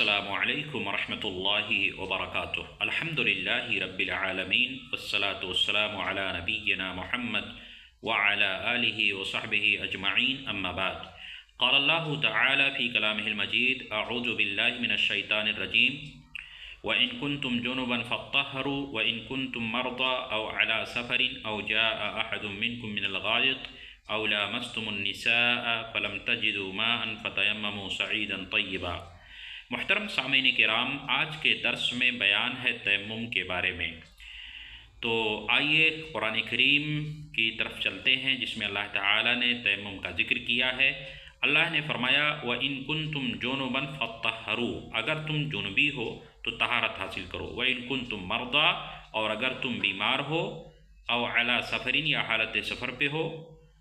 अस्सलामु अलैकुम वरहमतुल्लाहि वबरकातुह। अल्हम्दुलिल्लाहि रब्बिल आलमीन वस्सलातु वस्सलामु अला नबिय्यिना मुहम्मद व अला आलिहि व सहबिहि अजमईन अम्मा बाद। क़ाल अल्लाहु तआला फ़ी कलामिहिल मजीद अऊज़ु बिल्लाहि मिनश शैतानिर रजीम व इन कुंतुम जुनुबन फत्तहरू व इन कुंतुम मर्दा औ अला सफरिन औ जाअ अहदुम मिनकुम मिनल गायत औ लामस्तुमुन निसाअ फलम तजिदू माअन फतयम्ममू सईदन तय्यबा। मुहतरम सामीन किराम, आज के दर्स में बयान है तयम्मुम के बारे में। तो आइए कुरान करीम की तरफ चलते हैं जिसमें अल्लाह ताला ने तयम्मुम का जिक्र किया है। अल्लाह ने फरमाया व इन कुंतुम जुनुबन फत्तहरू, अगर तुम जुनबी हो तो तहारत हासिल करो। व इन कुंतुम मर्दा, और अगर तुम बीमार हो, औ अला सफरिन, या हालत सफ़र पे हो,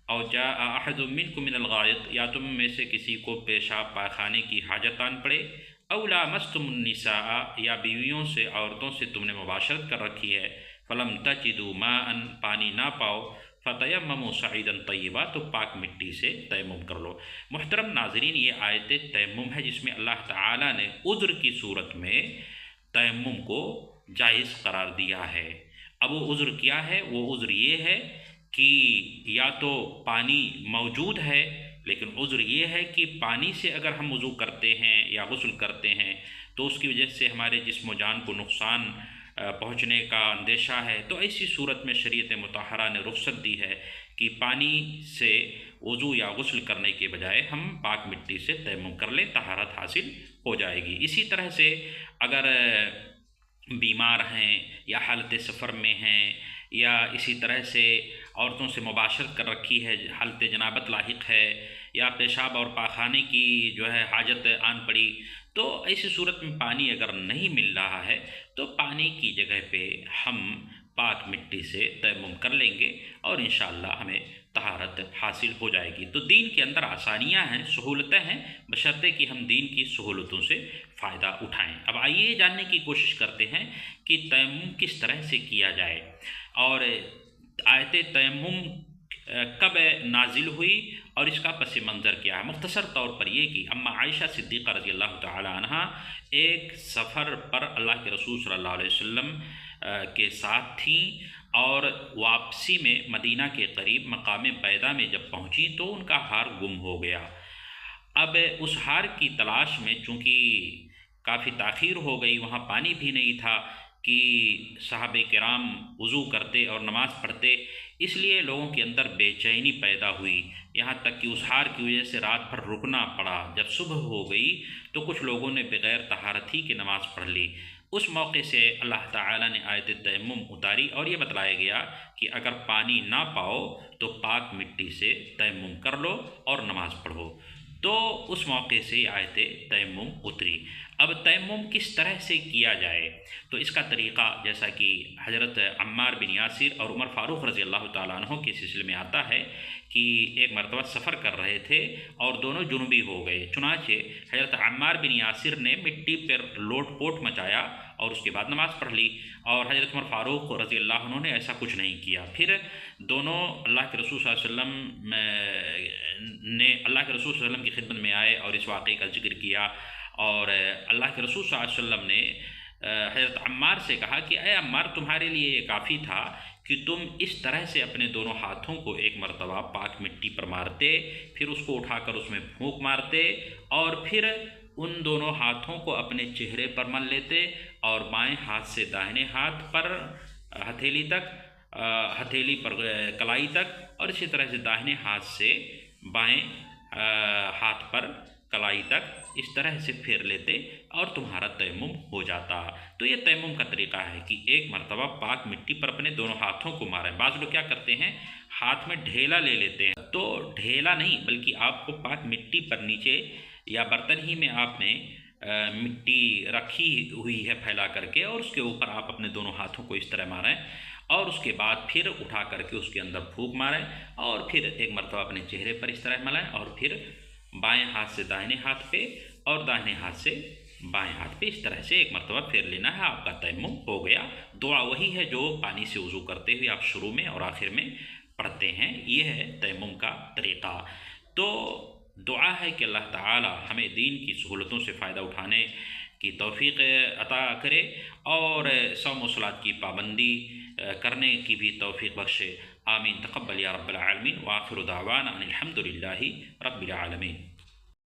और जा अहदुम मिनकुम मिनल गायत, या तुम में से किसी को पेशाब पाखाने की हाजत आन पड़े, औ लामस्तुमुन निसाअ, या बीवियों से औरतों से तुमने मुबाशरत कर रखी है, फलम तजिदू माअन, पानी ना पाओ, फतयम्ममू सईदन तय्यबा, तो पाक मिट्टी से तयम्मुम कर लो। मुहतरम नाज़रीन, ये आयत तयम्मुम है जिसमें अल्लाह ताला ने उज़्र की सूरत में तयम्मुम को जायज़ करार दिया है। अब वो उज़्र क्या है? वो उज़्र ये है कि या तो पानी मौजूद है, लेकिन उज़्र ये है कि पानी से अगर हम वज़ू करते हैं या गुस्ल करते हैं तो उसकी वजह से हमारे जिस्म जान को नुकसान पहुँचने का अंदेशा है। तो ऐसी सूरत में शरीयत मुतहरा ने रुख्सत दी है कि पानी से वज़ू या गुस्ल करने के बजाय हम पाक मिट्टी से तयम्मुम कर लें, तहारत हासिल हो जाएगी। इसी तरह से अगर बीमार हैं या हालत सफ़र में हैं, या इसी तरह से औरतों से मुबाशरत कर रखी है, हालत जनाबत लाहिक है, या पेशाब और पाखाने की जो है हाजत आन पड़ी, तो ऐसी सूरत में पानी अगर नहीं मिल रहा है तो पानी की जगह पे हम पाक मिट्टी से तयम्मुम कर लेंगे और इंशाअल्लाह हमें तहारत हासिल हो जाएगी। तो दीन के अंदर आसानियां हैं, सहूलतें हैं, बशर्ते कि हम दीन की सहूलतों से फ़ायदा उठाएं। अब आइए जानने की कोशिश करते हैं कि तयम्मुम किस तरह से किया जाए और आयत तयम्मुम कब नाजिल हुई और इसका पस मंज़र क्या है। मुख्तसर तौर पर यह कि अम्मा आयशा सिद्दीक़ा रज़ी अल्लाह तआला अन्हा एक सफ़र पर अल्लाह के रसूल सल्लल्लाहु अलैहि वसल्लम के साथ थीं और वापसी में मदीना के करीब मकाम बैदा में जब पहुँची तो उनका हार गुम हो गया। अब उस हार की तलाश में चूँकि काफ़ी ताख़ीर हो गई, वहाँ पानी भी नहीं था कि सहाबे किराम वज़ू करते और नमाज़ पढ़ते, इसलिए लोगों के अंदर बेचैनी पैदा हुई, यहाँ तक कि उस हार की वजह से रात भर रुकना पड़ा। जब सुबह हो गई तो कुछ लोगों ने बग़ैर तहारत ही की नमाज़ पढ़ ली। उस मौके से अल्लाह ताला ने आयत तयम्मुम उतारी और ये बताया गया कि अगर पानी ना पाओ तो पाक मिट्टी से तयम्मुम कर लो और नमाज़ पढ़ो। तो उस मौके से आयत तयम्मुम उतरी। अब तयम्मुम किस तरह से किया जाए, तो इसका तरीक़ा जैसा कि हज़रत अम्मार बिन यासिर और उमर फ़ारूक़ रज़ी अल्लाह तआला अन्हु के सिलसिले में आता है कि एक मरतबा सफ़र कर रहे थे और दोनों जुनूबी हो गए। चुनांचे हज़रत अम्मार बिन यासिर ने मिट्टी पर लोट पोट मचाया और उसके बाद नमाज़ पढ़ ली, और हज़रत उमर फ़ारूक़ रज़ी अल्लाह अन्हु ने ऐसा कुछ नहीं किया। फिर दोनों अल्लाह के रसूल सल्लल्लाहु अलैहि वसल्लम ने अल्लाह के रसूल सल्लल्लाहु अलैहि वसल्लम की खिदमत में आए और इस वाक़े का जिक्र किया, और अल्लाह के रसूल सल्लल्लाहु अलैहि वसल्लम ने हज़रत अम्मार से कहा कि अय अम्मार, तुम्हारे लिए ये काफ़ी था कि तुम इस तरह से अपने दोनों हाथों को एक मरतबा पाक मिट्टी पर मारते, फिर उसको उठाकर उसमें फूंक मारते और फिर उन दोनों हाथों को अपने चेहरे पर मल लेते और बाएं हाथ से दाहिने हाथ पर हथेली तक, हथेली पर कलाई तक, और इसी तरह से दाहिने हाथ से बाएं हाथ पर कलाई तक इस तरह से फेर लेते और तुम्हारा तयम्मुम हो जाता। तो ये तयम्मुम का तरीक़ा है कि एक मरतबा पाक मिट्टी पर अपने दोनों हाथों को मारें। बाज़ लोग क्या करते हैं, हाथ में ढेला ले लेते हैं, तो ढेला नहीं बल्कि आपको पाक मिट्टी पर नीचे या बर्तन ही में आपने मिट्टी रखी हुई है फैला करके, और उसके ऊपर आप अपने दोनों हाथों को इस तरह मारें और उसके बाद फिर उठा करके उसके अंदर फूंक मारें और फिर एक मरतबा अपने चेहरे पर इस तरह मलाएं और फिर बाएं हाथ से दाहिने हाथ पे और दाहिने हाथ से बाएं हाथ पे इस तरह से एक मरतबा फेर लेना है, आपका तयम्मुम हो गया। दुआ वही है जो पानी से वज़ू करते हुए आप शुरू में और आखिर में पढ़ते हैं, ये है तयम्मुम का तरीक़ा। तो दुआ है कि अल्लाह ताला हमें दीन की सहूलतों से फ़ायदा उठाने کی توفیق عطا کرے اور صوم و صلاۃ کی پابندی کرنے کی بھی توفیق بخشے. آمین. تقبل یا رب العالمین. وآخر دعوانا ان الحمد للہ رب العالمین.